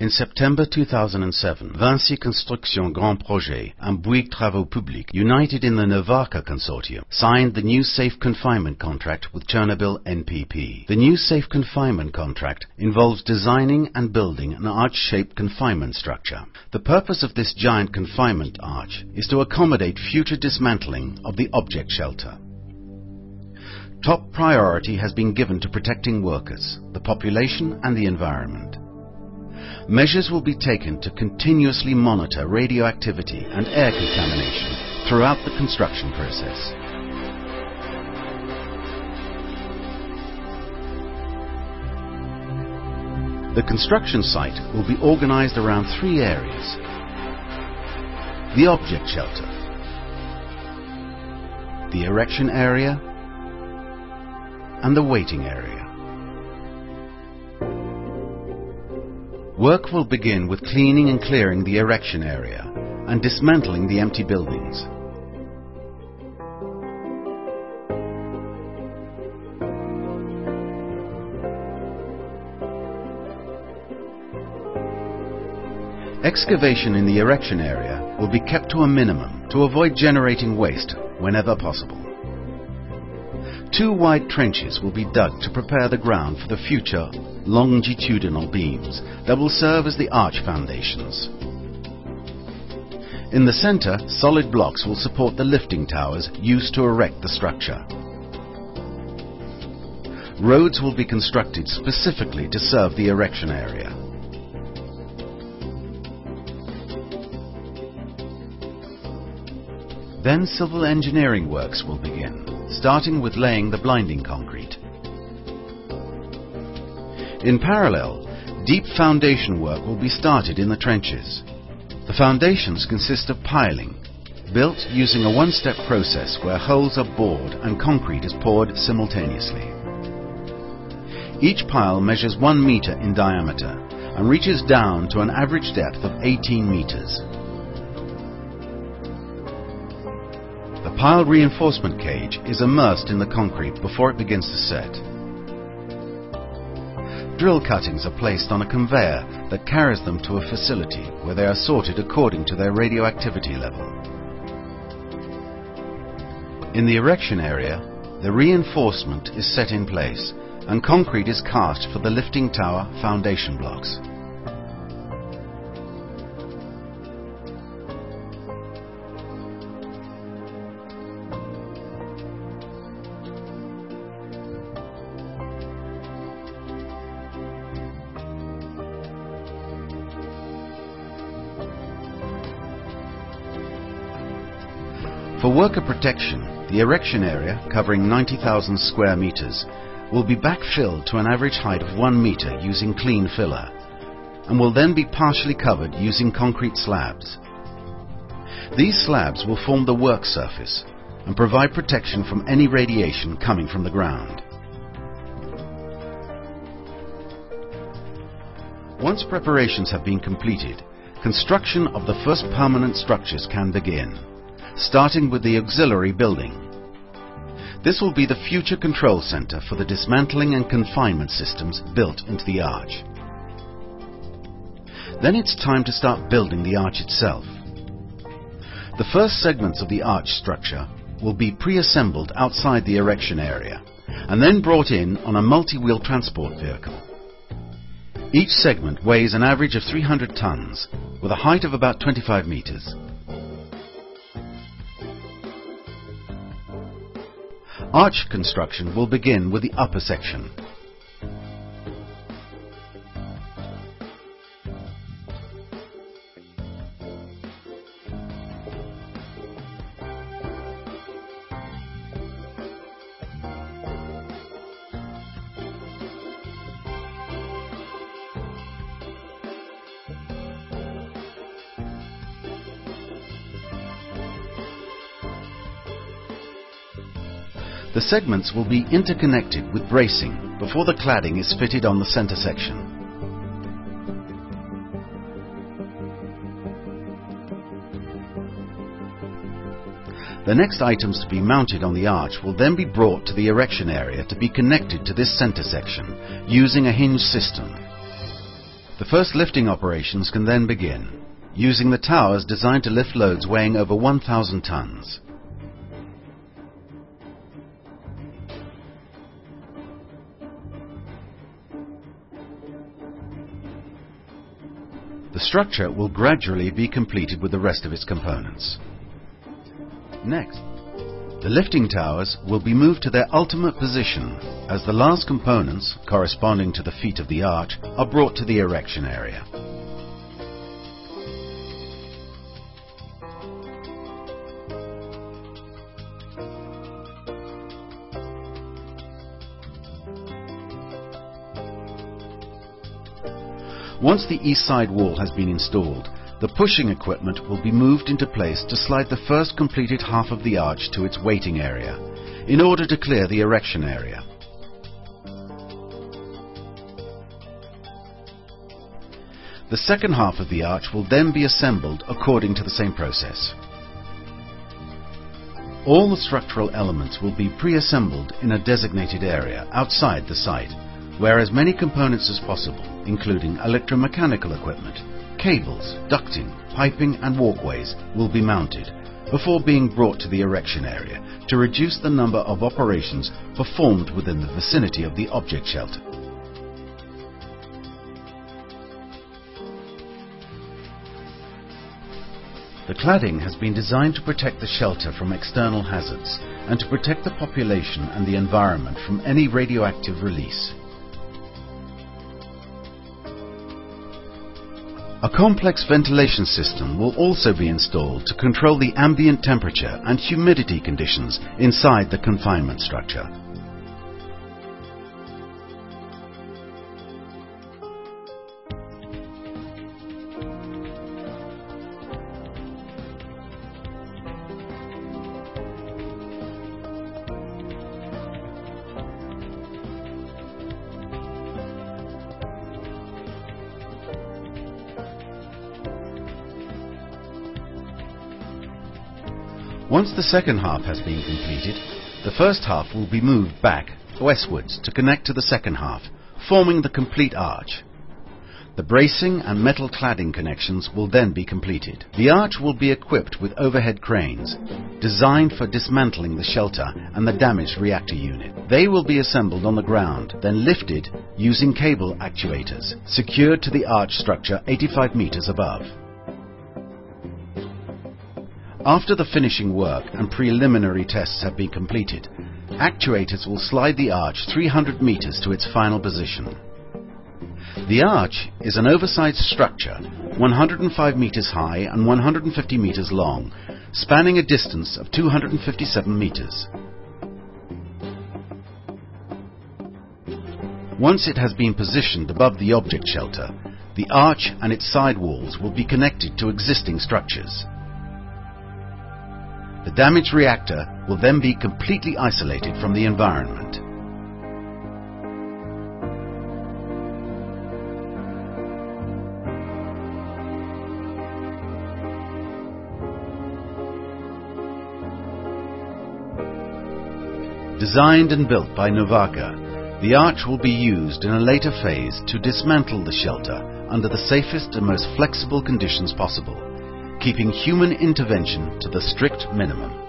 In September 2007, Vinci Construction Grand Projet and Bouygues Travaux Publics, united in the Novarka Consortium, signed the new safe confinement contract with Chernobyl NPP. The new safe confinement contract involves designing and building an arch-shaped confinement structure. The purpose of this giant confinement arch is to accommodate future dismantling of the object shelter. Top priority has been given to protecting workers, the population and the environment. Measures will be taken to continuously monitor radioactivity and air contamination throughout the construction process. The construction site will be organized around three areas: the object shelter, the erection area, and the waiting area. Work will begin with cleaning and clearing the erection area and dismantling the empty buildings. Excavation in the erection area will be kept to a minimum to avoid generating waste whenever possible. 2 wide trenches will be dug to prepare the ground for the future longitudinal beams that will serve as the arch foundations. In the center, solid blocks will support the lifting towers used to erect the structure. Roads will be constructed specifically to serve the erection area. Then civil engineering works will begin, starting with laying the blinding concrete. In parallel, deep foundation work will be started in the trenches. The foundations consist of piling, built using a one-step process where holes are bored and concrete is poured simultaneously. Each pile measures 1 meter in diameter and reaches down to an average depth of 18 meters. The pile reinforcement cage is immersed in the concrete before it begins to set. Drill cuttings are placed on a conveyor that carries them to a facility where they are sorted according to their radioactivity level. In the erection area, the reinforcement is set in place and concrete is cast for the lifting tower foundation blocks. For worker protection, the erection area, covering 90,000 square meters, will be backfilled to an average height of 1 meter using clean filler, and will then be partially covered using concrete slabs. These slabs will form the work surface and provide protection from any radiation coming from the ground. Once preparations have been completed, construction of the first permanent structures can begin, starting with the auxiliary building. This will be the future control center for the dismantling and confinement systems built into the arch. Then it's time to start building the arch itself. The first segments of the arch structure will be pre-assembled outside the erection area and then brought in on a multi-wheel transport vehicle. Each segment weighs an average of 300 tons with a height of about 25 meters. Arch construction will begin with the upper section. The segments will be interconnected with bracing before the cladding is fitted on the center section. The next items to be mounted on the arch will then be brought to the erection area to be connected to this center section using a hinge system. The first lifting operations can then begin, using the towers designed to lift loads weighing over 1,000 tons. The structure will gradually be completed with the rest of its components. Next, the lifting towers will be moved to their ultimate position as the last components, corresponding to the feet of the arch, are brought to the erection area. Once the east side wall has been installed, the pushing equipment will be moved into place to slide the first completed half of the arch to its waiting area, in order to clear the erection area. The second half of the arch will then be assembled according to the same process. All the structural elements will be pre-assembled in a designated area outside the site, where as many components as possible, including electromechanical equipment, cables, ducting, piping and walkways, will be mounted before being brought to the erection area to reduce the number of operations performed within the vicinity of the object shelter. The cladding has been designed to protect the shelter from external hazards and to protect the population and the environment from any radioactive release. A complex ventilation system will also be installed to control the ambient temperature and humidity conditions inside the confinement structure. Once the second half has been completed, the first half will be moved back westwards to connect to the second half, forming the complete arch. The bracing and metal cladding connections will then be completed. The arch will be equipped with overhead cranes, designed for dismantling the shelter and the damaged reactor unit. They will be assembled on the ground, then lifted using cable actuators, secured to the arch structure 85 meters above. After the finishing work and preliminary tests have been completed, actuators will slide the arch 300 meters to its final position. The arch is an oversized structure, 105 meters high and 150 meters long, spanning a distance of 257 meters. Once it has been positioned above the object shelter, the arch and its side walls will be connected to existing structures. The damaged reactor will then be completely isolated from the environment. Designed and built by Novaka, the arch will be used in a later phase to dismantle the shelter under the safest and most flexible conditions possible, keeping human intervention to the strict minimum.